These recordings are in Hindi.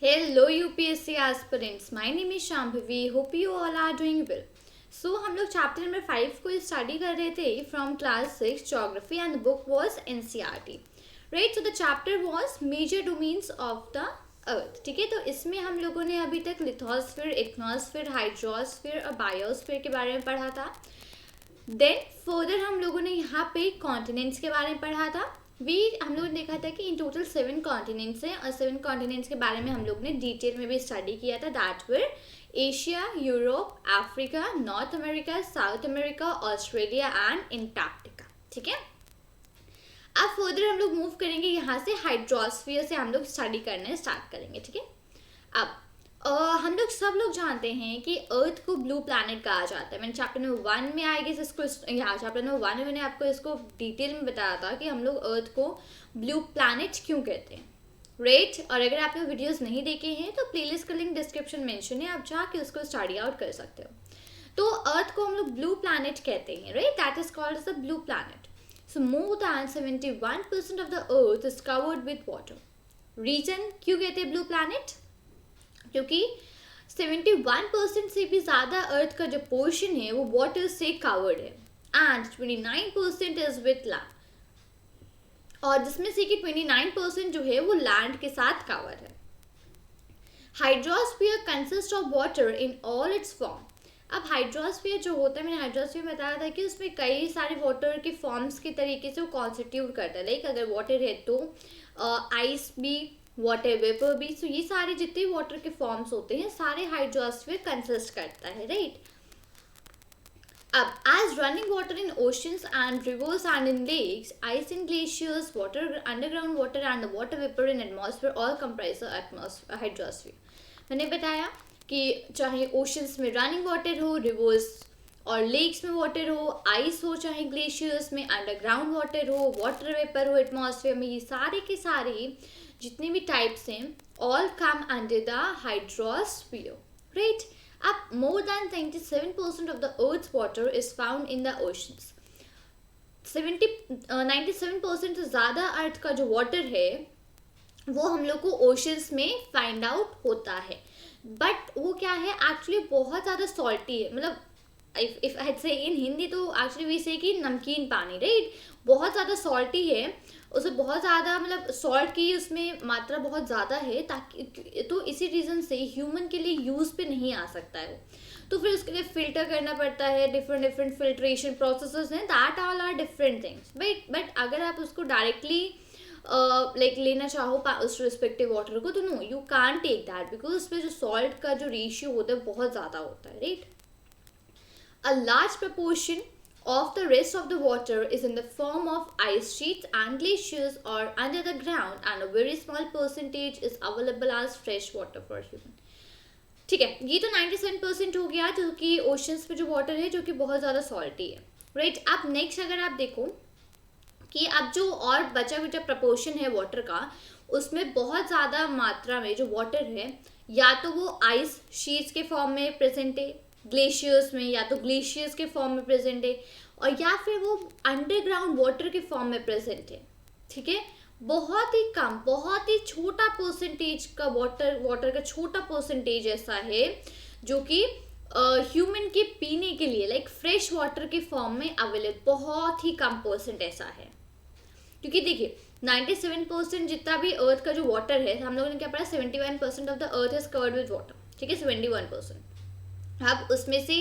Hello UPSC aspirants, my name is Shambhavi. Hope you all are doing well. So हम लोग चैप्टर नंबर 5 को स्टडी कर रहे थे from class 6 geography and the book was NCERT. Right, so the chapter was major domains of the earth. ठीक है, तो इसमें हम लोगों ने अभी तक लिथोस्फीयर, इग्नोस्फीयर, हाइड्रोस्फीयर और बायोस्फीयर के बारे में पढ़ा था. देन फर्दर हम लोगों ने यहाँ पे कॉन्टिनेंट्स के बारे में पढ़ा था. हम लोगों ने देखा था कि इन टोटल 7 कॉन्टिनेंट्स हैं और 7 कॉन्टिनेंट्स के बारे में हम लोग ने डिटेल में भी स्टडी किया था. That were Asia, Europe, Africa, north America, south America, Australia and Antarctica. ठीक है, अब फर्दर हम लोग मूव करेंगे यहाँ से. हाइड्रोस्फीयर से हम लोग स्टडी करने स्टार्ट करेंगे. ठीक है, अब हम लोग सब लोग जानते हैं कि अर्थ को ब्लू प्लैनेट कहा जाता है. मैंने चैप्टर नंबर 1 में आएगी इसको, यहाँ चैप्टर नंबर 1 में मैंने आपको इसको डिटेल में बताया था कि हम लोग अर्थ को ब्लू प्लैनेट क्यों कहते हैं. राइट, और अगर आपने वीडियोस नहीं देखे हैं तो प्लेलिस्ट का लिंक डिस्क्रिप्शन मेंशन है, आप जाके उसको स्टडी आउट कर सकते हो. तो अर्थ को हम लोग ब्लू प्लैनेट कहते हैं. Right, that is called as the blue planet. So more than 71% of the earth is covered with water. Reason क्यों कहते हैं ब्लू प्लैनेट? क्योंकि 71% से भी ज़्यादा अर्थ का जो पोर्शन है वो वाटर से कवर्ड है एंड 29% इज विथ लैंड, और जिसमें से कि 29% जो है वो लैंड के साथ कवर है. Hydrosphere consist of water in all it's form. अब हाइड्रोस्फीयर जो होता है, मैंने हाइड्रोस्फीयर में बताया था कि उसमें कई सारे वाटर के फॉर्म्स के तरीके से वो कॉन्स्टिट्यूट करता है. लाइक अगर वाटर है तो आइस भी, वाटर वेपर भी. सो ये सारे जितने वाटर के फॉर्म्स होते हैं सारे हाइड्रोस्फीयर कंसिस्ट करता है. राइट, अब as running water in oceans and rivers and in lakes, ice in glaciers, water underground water and the water vapour in atmosphere all comprise hydrosphere. मैंने बताया कि चाहे ओशंस में रनिंग वाटर हो, रिवर्स और लेक्स में वाटर हो, आइस हो चाहे ग्लेशियर्स में, अंडरग्राउंड वाटर हो, वाटर वेपर हो एटमॉस्फेयर में, ये सारे के सारे जितने भी टाइप्स हैं all come under the hydrosphere. Right, अब more than 97% of the earth's water is found in the oceans. 97% से ज़्यादा अर्थ का जो वाटर है वो हम लोग को ओशंस में फाइंड आउट होता है. बट वो क्या है, एक्चुअली बहुत ज़्यादा सॉल्टी है. मतलब इफ आई से इन हिंदी तो एक्चुअली वी से कि नमकीन पानी. राइट, बहुत ज़्यादा सॉल्टी है, उसे बहुत ज़्यादा मतलब सॉल्ट की उसमें मात्रा बहुत ज़्यादा है, ताकि तो इसी रीज़न से ह्यूमन के लिए यूज़ पे नहीं आ सकता है वो. तो फिर उसके लिए फ़िल्टर करना पड़ता है, डिफरेंट फिल्ट्रेशन प्रोसेसेस हैं, that all are different things. But अगर आप उसको डायरेक्टली लाइक लेना चाहो उस रिस्पेक्टिव वाटर को तो no, you can't take that, because उसमें जो सॉल्ट का जो रेशियो होता है बहुत ज़्यादा होता है. Right, a large proportion of the rest of the water is in the form of ice sheets and glaciers or under the ground, and a very small percentage is available as fresh water for human. ठीक है, ये तो 97% हो गया जो कि ओशंस पे जो वाटर है जो कि बहुत ज़्यादा सॉल्टी है. राइट, अब नेक्स्ट अगर आप देखो कि अब जो और बचा हुआ प्रपोर्शन है वाटर का, उसमें बहुत ज़्यादा मात्रा में जो वाटर है या तो वो आइस शीट्स के फॉर्म में प्रेजेंट है ग्लेशियर्स में, या तो ग्लेशियर्स के फॉर्म में प्रेजेंट है, और या फिर वो अंडरग्राउंड वाटर के फॉर्म में प्रेजेंट है. ठीक है, बहुत ही कम, बहुत ही छोटा परसेंटेज का वाटर का छोटा परसेंटेज ऐसा है जो कि ह्यूमन के पीने के लिए लाइक फ्रेश वाटर के फॉर्म में अवेलेबल, बहुत ही कम परसेंट ऐसा है. क्योंकि देखिए 97% जितना भी अर्थ का जो वाटर है, हम लोगों ने क्या पढ़ा, 71% of the earth is covered with water. ठीक है, 71%. अब उसमें से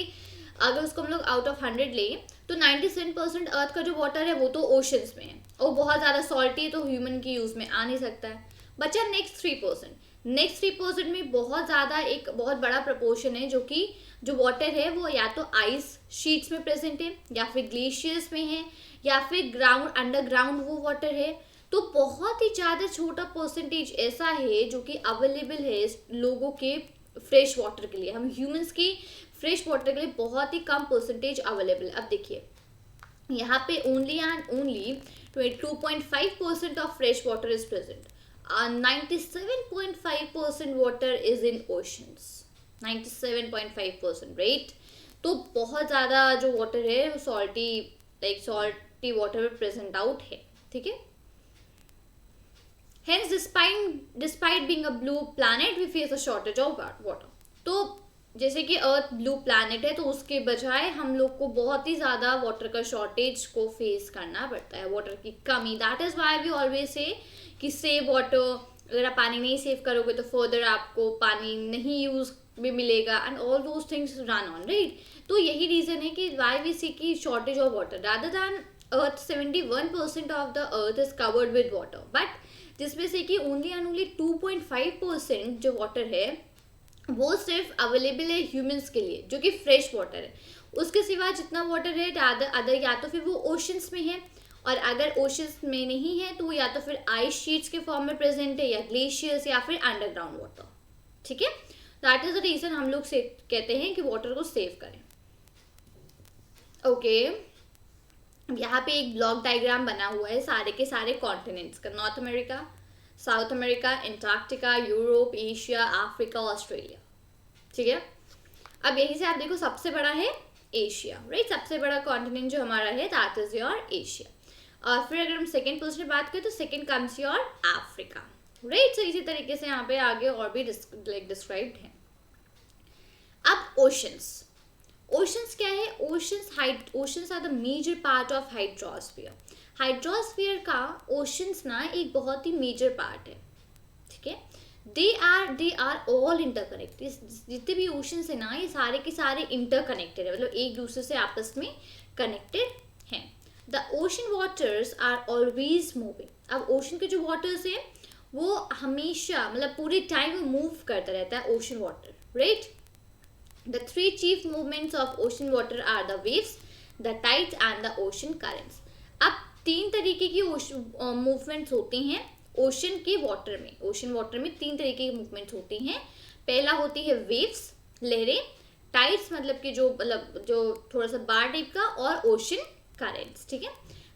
अगर उसको हम लोग आउट ऑफ 100 लें तो 97% अर्थ का जो वाटर है वो तो ओशंस में है और बहुत ज़्यादा सॉल्टी है, तो ह्यूमन की यूज़ में आ नहीं सकता है. बचा नेक्स्ट 3%. नेक्स्ट 3% में बहुत ज़्यादा एक बहुत बड़ा प्रपोर्शन है जो कि जो वाटर है वो या तो आइस शीट्स में प्रेजेंट है, या फिर ग्लेशियर्स में है, या फिर ग्राउंड अंडरग्राउंड वो वाटर है. तो बहुत ही ज़्यादा छोटा परसेंटेज ऐसा है जो कि अवेलेबल है लोगों के फ्रेश वाटर के लिए. हम ह्यूमंस की फ्रेश वाटर के लिए बहुत ही कम परसेंटेज अवेलेबल. अब देखिए यहाँ पे only and only 22.5% of fresh water is present. 97.5% water is in oceans. 97.5%. Right, तो बहुत ज़्यादा जो वाटर है सॉल्टी वाटर में प्रेजेंट आउट है. ठीक है, Hence, despite being a blue planet, we face a shortage of water. तो जैसे कि अर्थ ब्लू प्लैनेट है तो उसके बजाय हम लोग को बहुत ही ज़्यादा वाटर का शॉर्टेज को फेस करना पड़ता है, वाटर की कमी. That is why we always say कि सेव वाटर. अगर आप पानी नहीं सेव करोगे तो फर्दर आपको पानी नहीं यूज़ में मिलेगा and all those things run on, right. तो यही रीज़न है कि वाई वी सी की shortage of water rather than earth. 71% of the earth is covered with water, but जिसमें से कि ओनली एंड ओनली 2.5% जो वाटर है वो सिर्फ अवेलेबल है ह्यूमंस के लिए, जो कि फ्रेश वाटर है. उसके सिवा जितना वाटर है अदर या तो फिर वो ओशंस में है, और अगर ओशंस में नहीं है तो या तो फिर आइस शीट्स के फॉर्म में प्रेजेंट है, या ग्लेशियर्स, या फिर अंडरग्राउंड वाटर. ठीक है, दैट इज द रीजन हम लोग से कहते हैं कि वाटर को सेव करें. ओके, यहाँ पे एक ब्लॉक डायग्राम बना हुआ है सारे के सारे कॉन्टिनेंट्स का. North America, south America, Antarctica, Europe, Asia, Africa, Australia. ठीक है, अब यहीं से आप देखो सबसे बड़ा है एशिया, राइट. सबसे बड़ा कॉन्टिनेंट जो हमारा है दैट इज योर एशिया. और फिर अगर हम सेकेंड पोजिशन में बात करें तो second comes your Africa, right. So इसी तरीके से यहाँ पे आगे और भी डिस्क्राइब्ड है. अब ओशंस. ओशंस क्या है? Oceans are the major part of hydrosphere. Hydrosphere का ओशंस ना एक बहुत ही मेजर पार्ट है. ठीक है, दे आर ऑल इंटरकनेक्टेड. जितने भी ओशंस है ना ये सारे के सारे इंटरकनेक्टेड है, मतलब एक दूसरे से आपस में कनेक्टेड हैं. The ocean waters are always moving. अब ओशन के जो वाटर्स हैं वो हमेशा मतलब पूरे टाइम मूव करता रहता है ocean water, right. The three chief movements of ocean water are the waves, the tides and the ocean currents. अब तीन तरीके की मूवमेंट्स होती हैं ओशन के वाटर में. ओशन वाटर में तीन तरीके की मूवमेंट्स होती हैं. पहला होती है वेव्स, लहरें. टाइड्स मतलब कि जो थोड़ा सा बार टाइप का, और ओशन करेंट्स. ठीक है,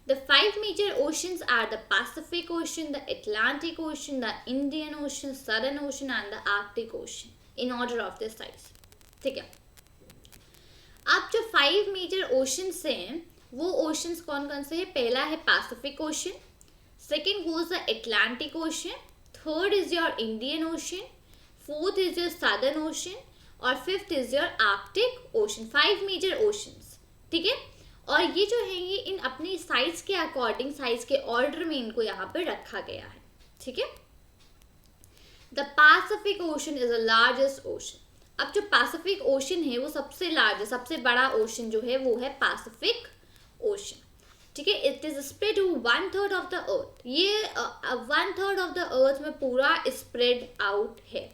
the 5 major oceans are the Pacific Ocean, the Atlantic Ocean, the Indian Ocean, Southern Ocean and the Arctic Ocean in order of the size. ठीक है, अब जो 5 मेजर ओशंस हैं वो ओशंस कौन कौन से हैं? पहला है Pacific Ocean, second goes the Atlantic Ocean, third is your Indian Ocean, fourth is your Southern Ocean, और fifth is your Arctic Ocean. 5 major oceans. ठीक है, और ये जो है ये इन अपनी साइज के अकॉर्डिंग, साइज के ऑर्डर में इनको यहाँ पर रखा गया है. ठीक है, the Pacific ocean is the largest ocean. अब जो पैसिफिक ओशन है वो सबसे लार्ज, सबसे बड़ा ओशन जो है वो है पैसिफिक ओशन. ठीक है, it is spread 1/3 of the अर्थ. ये 1/3 ऑफ द अर्थ में पूरा स्प्रेड आउट है.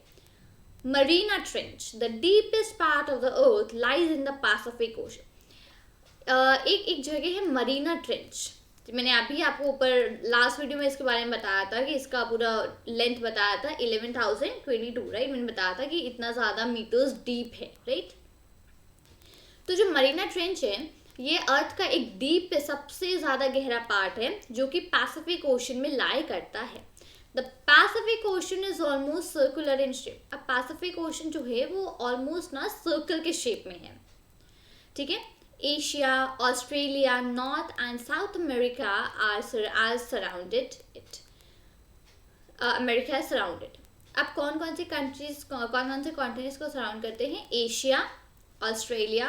Marina trench, the deepest part of the earth lies in the Pacific ocean. एक जगह है मरीना ट्रेंच. मैंने अभी आपको ऊपर लास्ट वीडियो में इसके बारे में बताया था कि इसका पूरा लेंथ बताया था 11,022, राइट. मैंने बताया था कि इतना ज़्यादा मीटर्स डीप है, राइट. तो जो मरीना ट्रेंच है ये अर्थ का एक डीप सबसे ज़्यादा गहरा पार्ट है जो कि पैसिफिक ओशन में लाई करता है. The Pacific ocean is almost circular in shape. अब पैसिफिक ओशन जो है वो ऑलमोस्ट ना सर्कल के शेप में है. ठीक है, Asia, Australia, North and South America are surrounded it. America is surrounded. अब कौन कौन से कॉन्टिनेंट्स को सराउंड करते हैं? Asia, Australia,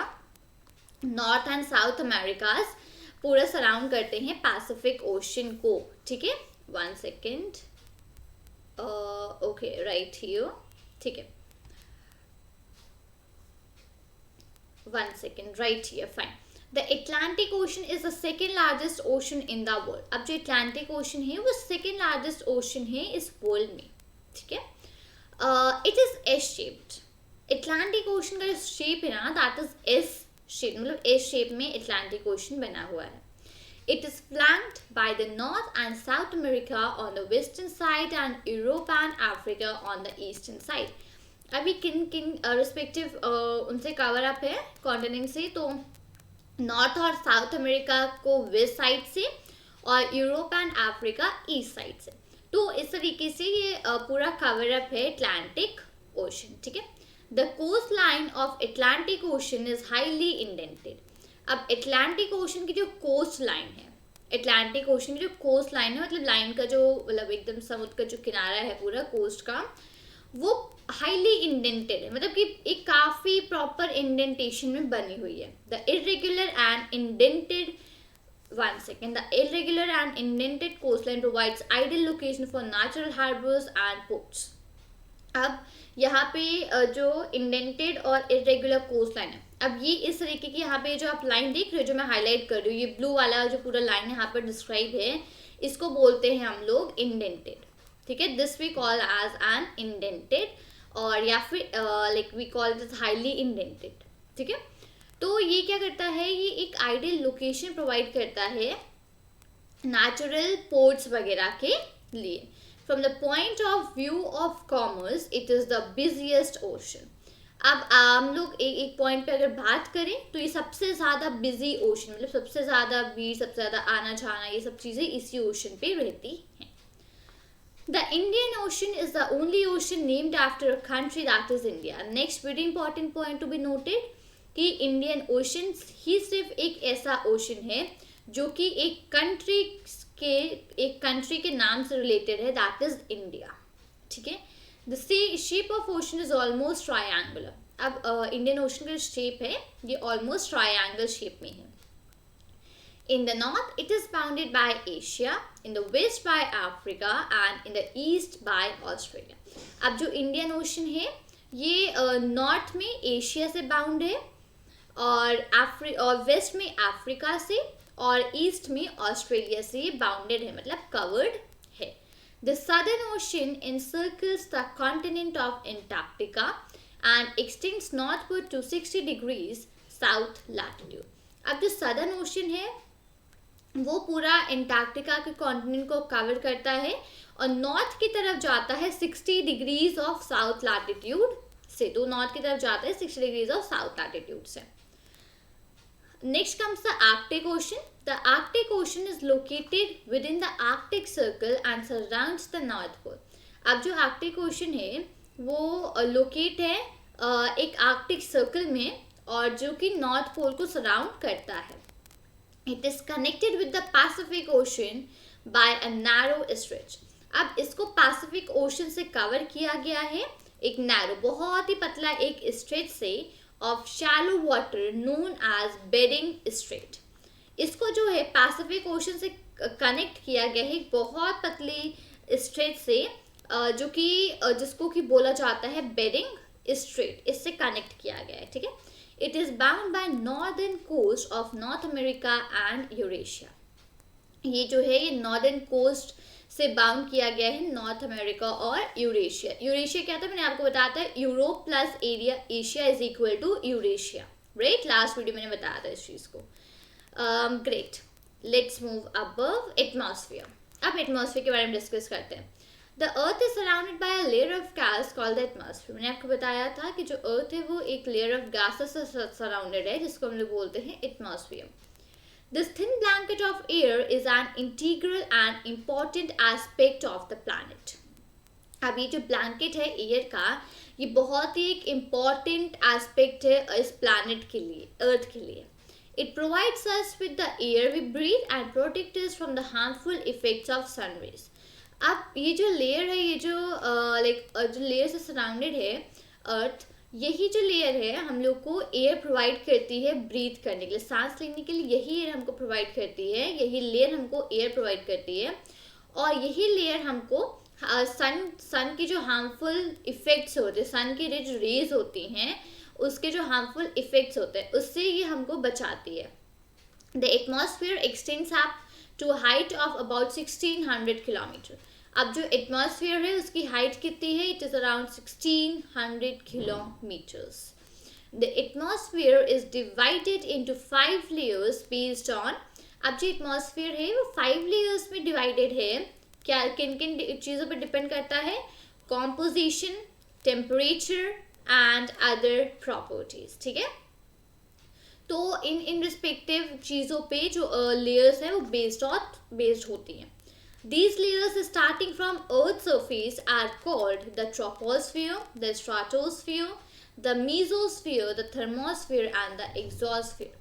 North and South Americas पूरा सराउंड करते हैं पैसिफिक ओशन को. ठीक है, 1 सेकेंड. Okay, right here. ठीक है, 1 second, right here, fine. The Atlantic Ocean is the second largest ocean in the world. अब जो Atlantic Ocean है वो second largest ocean है इस world में. ठीक है, it is S-shaped. Atlantic Ocean का जो shape है ना that is S-shaped, मतलब S shape में Atlantic Ocean बना हुआ है. It is flanked by the North and South America on the western side and Europe and Africa on the eastern side. अभी किन किन रिस्पेक्टिव उनसे कवर अप है कॉन्टिनेंट से? तो नॉर्थ और साउथ अमेरिका को वेस्ट साइड से और Europe and Africa east side से. तो इस तरीके से ये पूरा कवर अप है अटलांटिक ओशन. ठीक है, the coast line of Atlantic Ocean is highly indented. अब अटलांटिक ओशन की जो कोस्ट लाइन है अटलांटिक ओशन की जो कोस्ट लाइन है, मतलब लाइन का जो, मतलब एकदम समुद्र का जो किनारा है पूरा कोस्ट का, वो हाईली इंडेंटेड है, मतलब कि एक काफी प्रॉपर इंडेंटेशन में बनी हुई है. The irregular and indented, one second, the irregular and indented coastline provides ideal location for natural harbors and ports. अब यहाँ पे जो इंडेंटेड और इरेगुलर कोस्ट लाइन है, अब ये इस तरीके की, यहाँ पे जो आप लाइन देख रहे हो जो मैं हाईलाइट कर रही हूँ, ये ब्लू वाला जो पूरा लाइन यहाँ पर डिस्क्राइब है, इसको बोलते हैं हम लोग इंडेंटेड. ठीक है, this we call as an indented, और या फिर like we call this highly indented. ठीक है, तो ये क्या करता है, ये एक आइडियल लोकेशन प्रोवाइड करता है नेचुरल पोर्ट्स वगैरह के लिए. From the point of view of commerce it is the busiest ocean. अब हम लोग एक पॉइंट पे अगर बात करें तो ये सबसे ज़्यादा बिजी ओशन, मतलब सबसे ज़्यादा भीड़, सबसे ज़्यादा आना जाना, ये सब चीज़ें इसी ओशन पे रहती हैं. The Indian Ocean is the only ocean named after a country, that is India. Next very important point to be noted कि इंडियन ओशन ही सिर्फ एक ऐसा ओशन है जो कि एक कंट्री के नाम से रिलेटेड है, दैट इज इंडिया. ठीक है, the shape of ocean is almost triangular. अब इंडियन ओशन का शेप है ये ऑलमोस्ट ट्रायंगल शेप में है. In the north, it is bounded by Asia, in the west by Africa and in the east by Australia. अब जो इंडियन ओशन है ये नॉर्थ में एशिया से बाउंड है, और वेस्ट में अफ्रीका से, और ईस्ट में ऑस्ट्रेलिया से ये बाउंडेड है, मतलब कवर्ड है. The southern ocean encircles the continent of Antarctica and extends northward to 60 degrees south latitude. अब जो सदर्न ओशन है वो पूरा एंटार्क्टिका के कॉन्टिनेंट को कवर करता है और नॉर्थ की तरफ जाता है 60 डिग्रीज ऑफ साउथ लैटिट्यूड से. तो नॉर्थ की तरफ जाता है 60 डिग्रीज ऑफ साउथ लैटिट्यूड से. Next comes the Arctic Ocean. The Arctic Ocean is located with in the Arctic Circle and surrounds the North Pole. अब जो आर्कटिक ओशन है वो लोकेट है एक आर्कटिक सर्कल में, और जो कि नॉर्थ पोल को सराउंड करता है. It is connected with the Pacific Ocean by a narrow stretch. अब इसको पैसिफिक ओशन से कवर किया गया है एक नैरो, बहुत ही पतला एक स्ट्रेच से, of shallow water known as Bering Strait. इसको जो है पैसिफिक ओशन से कनेक्ट किया गया है बहुत पतली स्ट्रेच से, जो कि जिसको कि बोला जाता है बेरिंग स्ट्रेट, इससे कनेक्ट किया गया है. ठीक है, it is bound by northern coast of North America and Eurasia. ये जो है ये नॉर्दर्न कोस्ट से बाउंड किया गया है नॉर्थ अमेरिका और यूरेशिया. यूरेशिया क्या था, मैंने आपको बताया था, Europe plus area Asia is equal to Eurasia, right. Last video मैंने बताया था इस चीज़ को. Great, let's move above atmosphere. अब एटमॉस्फेयर के बारे में डिस्कस करते हैं. The earth is surrounded by a layer of gas called the atmosphere. मैंने आपको बताया था कि जो अर्थ है वो एक लेयर ऑफ गैसेस से सराउंडेड है, जिसको हम लोग बोलते हैं atmosphere. This thin blanket of air is an integral and important aspect of the planet. अब ये जो ब्लैंकेट है एयर का, ये बहुत ही एक इम्पॉर्टेंट एस्पेक्ट है इस प्लैनेट के लिए, अर्थ के लिए. It provides us with the air we breathe and protects us from the harmful effects of sun rays. अब ये जो लेयर है, ये जो जो लेयर से सराउंडेड है अर्थ, यही जो लेयर है हम लोग को एयर प्रोवाइड करती है ब्रीथ करने के लिए, सांस लेने के लिए यही एयर हमको प्रोवाइड करती है, यही लेयर हमको एयर प्रोवाइड करती है. और यही लेयर हमको सन की जो हार्मफुल इफेक्ट्स होते हैं, सन की जो रेज होती हैं उसके जो हार्मफुल इफेक्ट्स होते हैं उससे ये हमको बचाती है. The atmosphere extends up to height of about 1600 kilometre. अब जो एटमॉस्फेयर है उसकी हाइट कितनी है, it is around 1600 kilometres. The atmosphere is divided into 5 layers based on. अब जो एटमॉस्फेयर है वो 5 लेयर्स में डिवाइडेड है. क्या किन किन चीज़ों पर डिपेंड करता है, composition, temperature and other properties. ठीक है, तो इन रिस्पेक्टिव चीज़ों पे जो लेयर्स हैं वो बेस्ड होती हैं. These layers starting from Earth's surface are called the troposphere, the stratosphere, the mesosphere, the thermosphere and the exosphere.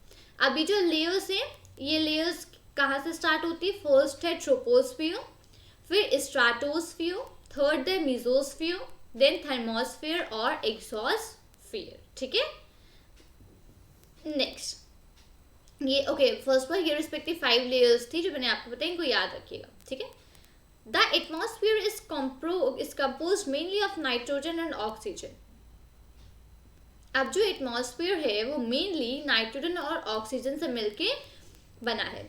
अभी जो layers हैं ये layers कहाँ से स्टार्ट होती है? फर्स्ट है ट्रोपोस्फियर, फिर स्ट्राटोस्फियर, थर्ड है मीजोस्फियर, देन थर्मोस्फियर और एक्सोस्फियर। ठीक है, नेक्स्ट ये ओके फर्स्ट पर ये रिस्पेक्टिव 5 लेयर्स थी जो मैंने आपको बताई, इनको याद रखिएगा। ठीक है, the atmosphere is composed mainly of nitrogen and oxygen. अब जो एटमॉस्फेयर है वो मेनली नाइट्रोजन और ऑक्सीजन से मिलके बना है,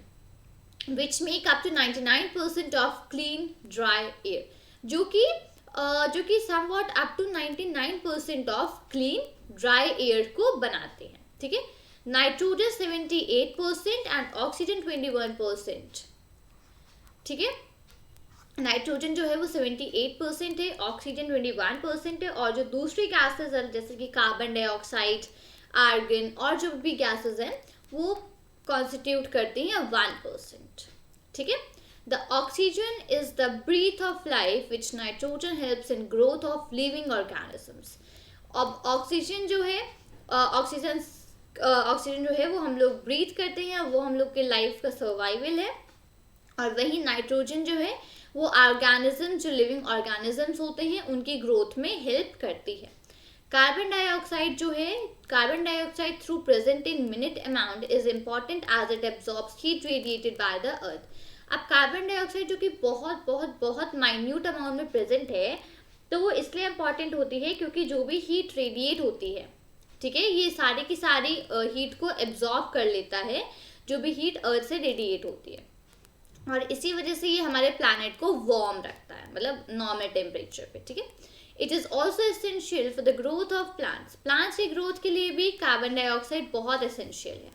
which make up to 99% of clean dry air, जो कि somewhat up to 99% of clean dry air को बनाते हैं। ठीक है, नाइट्रोजन 78% एंड ऑक्सीजन 21%। ठीक है, नाइट्रोजन जो है वो 78% है, ऑक्सीजन 21% है, और जो दूसरी गैसेज है जैसे कि कार्बन डाइऑक्साइड, आर्गन और जो भी गैसेज हैं वो कॉन्स्टिट्यूट करती हैं 1%। ठीक है, the oxygen is the breath of life which nitrogen helps in growth of living organisms. अब ऑक्सीजन जो है ऑक्सीजन जो है वो हम लोग ब्रीथ करते हैं, वो हम लोग के लाइफ का सर्वाइवल है, और वही नाइट्रोजन जो है वो ऑर्गेनिज्म जो लिविंग ऑर्गेनिजम्स होते हैं उनकी ग्रोथ में हेल्प करती है। कार्बन डाइऑक्साइड जो है, carbon dioxide through present in minute amount is important as it absorbs heat radiated by the earth. अब कार्बन डाइऑक्साइड जो कि बहुत बहुत बहुत माइन्यूट अमाउंट में प्रेजेंट है, तो वो इसलिए इम्पॉर्टेंट होती है क्योंकि जो भी हीट रेडिएट होती है, ठीक है, ये सारी की सारी हीट को एब्जॉर्ब कर लेता है जो भी हीट अर्थ से रेडिएट होती है, और इसी वजह से ये हमारे प्लैनेट को वार्म रखता है, मतलब नॉर्मल टेम्परेचर पे। ठीक है, it is also essential for the growth of plants. Plants की ग्रोथ के लिए भी कार्बन डाइऑक्साइड बहुत एसेंशियल है।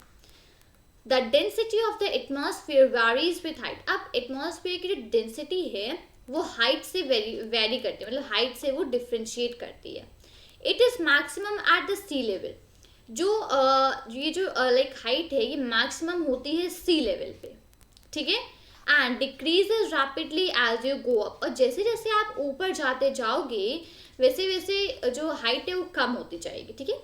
The density of the atmosphere varies with height. अब एटमॉस्फेयर की जो डेंसिटी है वो हाइट से वेरी करती है, मतलब हाइट से वो डिफ्रेंशिएट करती है। It is maximum at the sea level. ये जो लाइक हाइट है ये मैक्सिमम होती है सी लेवल पे। ठीक है, and decreases rapidly as you go up. और जैसे जैसे आप ऊपर जाते जाओगे वैसे वैसे जो हाइट है वो कम होती जाएगी। ठीक है,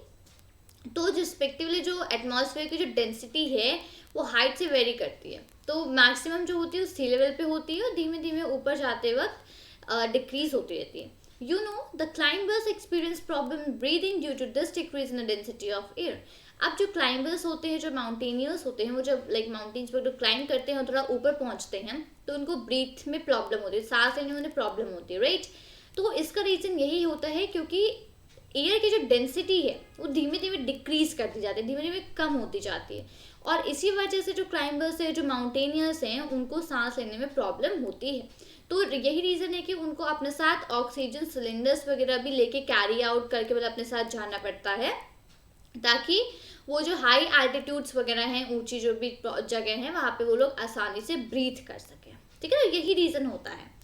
तो रिस्पेक्टिवली जो एटमॉस्फेयर की जो डेंसिटी है वो हाइट से वेरी करती है, तो मैक्सिमम जो होती है वो सी लेवल पे होती है और धीमे धीमे ऊपर जाते वक्त डिक्रीज होती रहती है। You know, the climbers experience problem breathing due to this decrease in the density of air. अब जो क्लाइंबर्स होते हैं, जो माउंटेनियर्स होते हैं, वो जब लाइक माउंटेन्स पर जो क्लाइंब करते हैं और थोड़ा ऊपर पहुंचते हैं तो उनको ब्रीथ में प्रॉब्लम होती है, सांस लेने में उन्हें प्रॉब्लम होती है, राइट। तो इसका रीज़न यही होता है क्योंकि एयर की जो डेंसिटी है वो धीमे धीमे डिक्रीज करती जाती है, धीमे धीमे कम होती जाती है, और इसी वजह से जो क्लाइंबर्स है, जो माउंटेनियर्स हैं, उनको सांस लेने में प्रॉब्लम होती है। तो यही रीज़न है कि उनको अपने साथ ऑक्सीजन सिलेंडर्स वगैरह भी लेके कैरी आउट करके मतलब अपने साथ जाना पड़ता है, ताकि वो जो हाई एल्टीट्यूड्स वगैरह हैं, ऊंची जो भी जगह हैं, वहाँ पे वो लोग आसानी से ब्रीथ कर सकें। ठीक है, यही रीज़न होता है।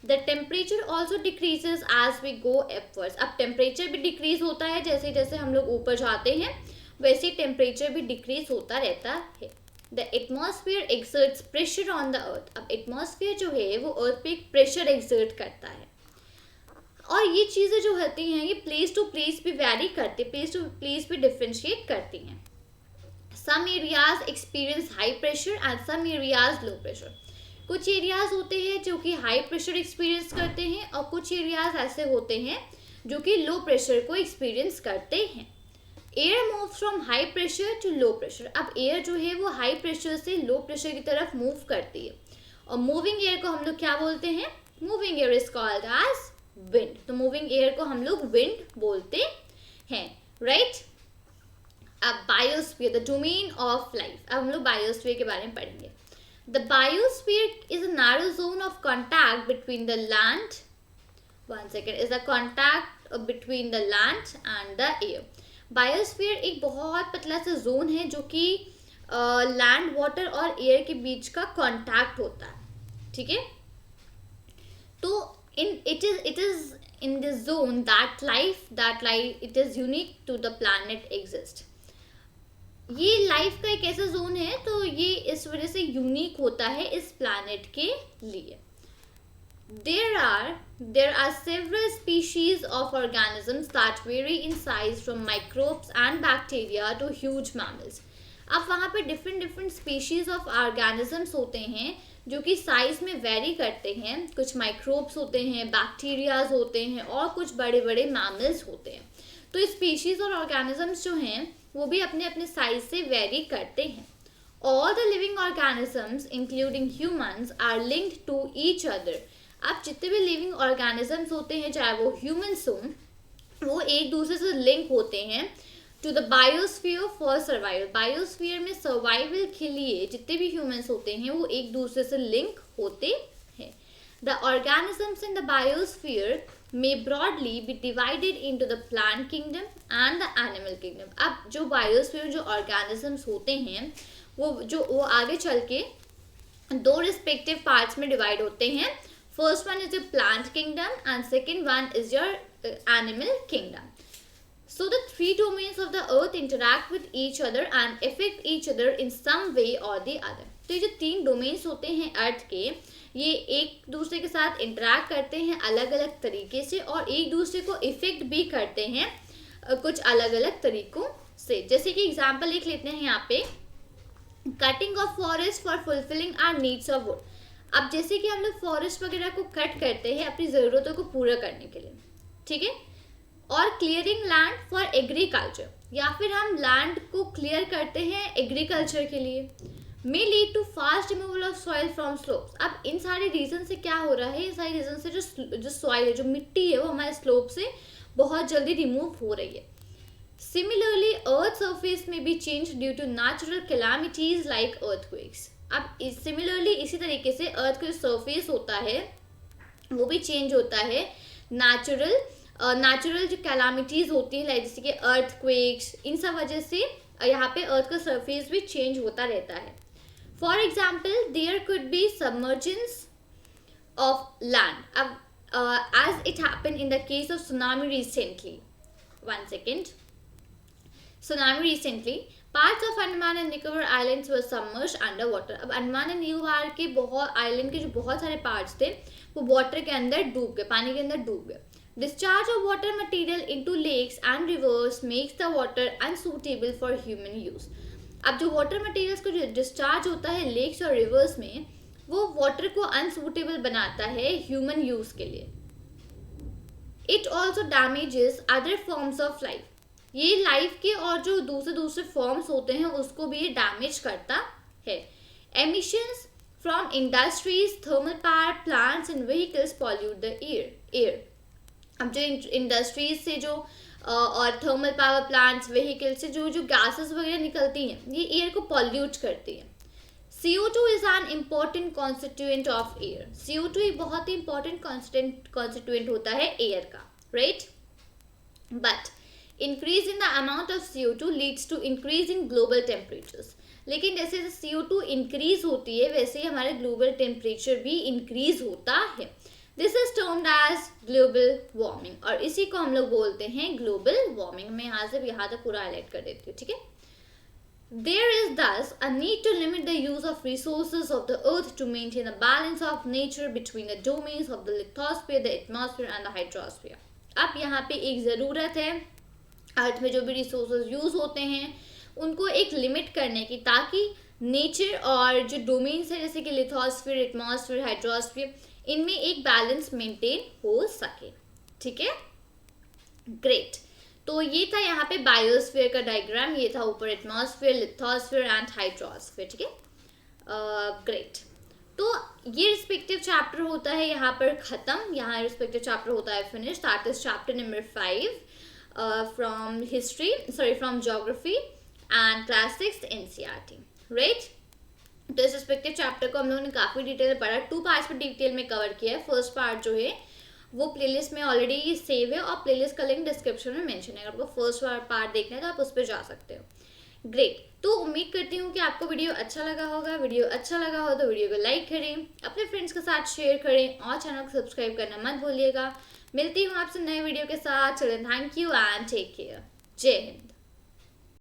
The temperature also decreases as we go upwards. अब टेम्परेचर भी डिक्रीज होता है जैसे जैसे हम लोग ऊपर जाते हैं, वैसे टेम्परेचर भी डिक्रीज होता रहता है। The atmosphere exerts pressure on the earth. अब एटमॉस्फेयर जो है वो अर्थ पे एक प्रेशर एक्सर्ट करता है, और ये चीज़ें जो होती हैं ये प्लेस टू प्लेस भी वैरी करती है, प्लेस टू प्लेस भी डिफ्रेंशिएट करती हैं। Some areas experience high pressure and some areas low pressure. कुछ एरियाज होते हैं जो कि हाई प्रेशर एक्सपीरियंस करते हैं, और कुछ एरियाज ऐसे होते हैं जो कि लो प्रेशर को एक्सपीरियंस करते हैं। Air move from high pressure to low pressure. अब एयर जो है वो हाई प्रेशर से लो प्रेशर की तरफ मूव करती है, और मूविंग एयर को हम लोग क्या बोलते हैं? Moving air is called as wind. तो मूविंग एयर को हम लोग विंड बोलते हैं, राइट। अब biosphere, the domain of life. अब हम लोग बायोस्फीयर के बारे में पढ़ेंगे। The biosphere is a narrow zone of contact between the land, one second, is a contact between the land and the air. Biosphere एक बहुत पतला सा जोन है जो कि लैंड, वाटर और एयर के बीच का कांटेक्ट होता है। ठीक है, तो it is in this zone that life it is unique to the planet exist. ये लाइफ का एक ऐसा जोन है, तो ये इस वजह से यूनिक होता है इस प्लैनेट के लिए। There are several species of organisms that vary in size from microbes and bacteria to huge mammals. अब वहाँ पे different different species of organisms होते हैं जो कि साइज में वेरी करते हैं। कुछ माइक्रोब्स होते हैं, बैक्टीरियाज होते हैं और कुछ बड़े बड़े मैमल्स होते हैं। तो स्पीशीज और ऑर्गेनिजम्स जो हैं वो भी अपने अपने साइज से वेरी करते हैं। All the living organisms including humans are linked to each other. अब जितने भी लिविंग ऑर्गेनिजम्स होते हैं, चाहे वो ह्यूमंस हों, वो एक दूसरे से लिंक होते हैं to the biosphere for survival. Biosphere में सर्वाइवल के लिए जितने भी ह्यूमंस होते हैं वो एक दूसरे से लिंक होते हैं। The organisms in the biosphere may broadly be divided into the plant kingdom and the animal kingdom। अब जो बायोस्फीयर जो ऑर्गेनिजम्स होते हैं वो आगे चल के दो रिस्पेक्टिव पार्ट्स में डिवाइड होते हैं। First one is your plant kingdom and second one is your animal kingdom. So the three domains of the earth interact with each other and affect each other in some way or the other। तो ये जो तीन डोमेन्स होते हैं अर्थ के, ये एक दूसरे के साथ इंटरेक्ट करते हैं अलग अलग तरीके से और एक दूसरे को इफेक्ट भी करते हैं कुछ अलग अलग तरीकों से। जैसे कि एग्जांपल लिख लेते हैं यहाँ पे, cutting of forest for fulfilling our needs of wood. अब जैसे कि हम लोग फॉरेस्ट वगैरह को कट करते हैं अपनी ज़रूरतों को पूरा करने के लिए, ठीक है। और क्लियरिंग लैंड फॉर एग्रीकल्चर, या फिर हम लैंड को क्लियर करते हैं एग्रीकल्चर के लिए। May lead to fast removal of soil from slopes. अब इन सारे रीजन से क्या हो रहा है, इन सारे रीजन से जो सॉइल है, जो मिट्टी है, वो हमारे स्लोप से बहुत जल्दी रिमूव हो रही है। सिमिलरली अर्थ सरफेस में भी change due to natural calamities like earthquakes. अब सिमिलरली इसी तरीके से अर्थ का जो सरफेस होता है वो भी चेंज होता है नेचुरल जो कैलामिटीज होती है, लाइक जैसे कि अर्थक्वेक्स, इन सब वजह से यहाँ पे अर्थ का सरफेस भी चेंज होता रहता है। For example there could be submergence of land. अब as it happened in the case of tsunami recently, parts of Andaman and Nicobar Islands were submerged under water। अब अंडमान एंड निकोबार के बहुत आइलैंड के जो बहुत सारे पार्ट्स थे वो वाटर के अंदर डूब गए, पानी के अंदर डूब गए। Discharge of water material into lakes and rivers makes the water unsuitable for human use. अब जो वाटर मटेरियल्स को जो डिस्चार्ज होता है लेक्स और रिवर्स में, वो वाटर को अनसूटेबल बनाता है ह्यूमन यूज के लिए। It also damages other forms of life. ये लाइफ के और जो दूसरे फॉर्म्स होते हैं उसको भी ये डैमेज करता है। Emissions from industries, thermal power plants and vehicles pollute the air. अब जो इंडस्ट्रीज से जो और थर्मल पावर प्लांट्स, व्हीकल से जो गैसेस वगैरह निकलती हैं, ये एयर को पॉल्यूट करती हैं। CO2 is an important constituent of air। CO2 एक बहुत ही important constituent होता है एयर का, right? But increase in the amount of CO2 leads to increase in global temperatures। लेकिन जैसे जैसे CO2 increase होती है वैसे ही हमारे global temperature भी increase होता है। This is termed as global warming और इसी को हम लोग बोलते हैं global warming। मैं यहाँ तक पूरा हाईलाइट कर देती हूँ, ठीक है। There is thus a need to limit the use of resources of the earth to maintain a balance of nature between the domains of the lithosphere, the atmosphere and the hydrosphere। अब यहाँ पे एक ज़रूरत है अर्थ में जो भी रिसोर्सेज यूज़ होते हैं उनको एक लिमिट करने की, ताकि नेचर और जो डोमेन्स है जैसे कि लिथोस्फीयर, एटमॉस्फेयर, हाइड्रोस्फीयर, इनमें एक बैलेंस मेंटेन हो सके, ठीक है। ग्रेट। तो ये था यहाँ पे बायोस्फीयर का डायग्राम, ये था ऊपर एटमॉस्फेयर, लिथोस्फीयर एंड हाइड्रोस्फीयर, ठीक है। ग्रेट। तो ये रिस्पेक्टिव चैप्टर होता है यहाँ पर ख़त्म, यहाँ रिस्पेक्टिव चैप्टर होता है finish. That is chapter number 5 from geography and class 6 NCERT, right. तो इस रिस्पेक्टिव चैप्टर को हम लोगों ने काफ़ी डिटेल में पढ़ा, 2 पार्ट्स में डिटेल में कवर किया है। फर्स्ट पार्ट जो है वो प्लेलिस्ट में ऑलरेडी सेव है और प्लेलिस्ट का लिंक डिस्क्रिप्शन में मेंशन है। अगर आपको फर्स्ट पार्ट देखना है तो आप उस पर जा सकते हो। ग्रेट। तो उम्मीद करती हूँ कि आपको वीडियो अच्छा लगा होगा। वीडियो अच्छा लगा हो तो वीडियो को लाइक करें, अपने फ्रेंड्स के साथ शेयर करें और चैनल को सब्सक्राइब करना मत भूलिएगा। मिलती हूँ आपसे नए वीडियो के साथ। चलें, thank you and take care. जय हिंद।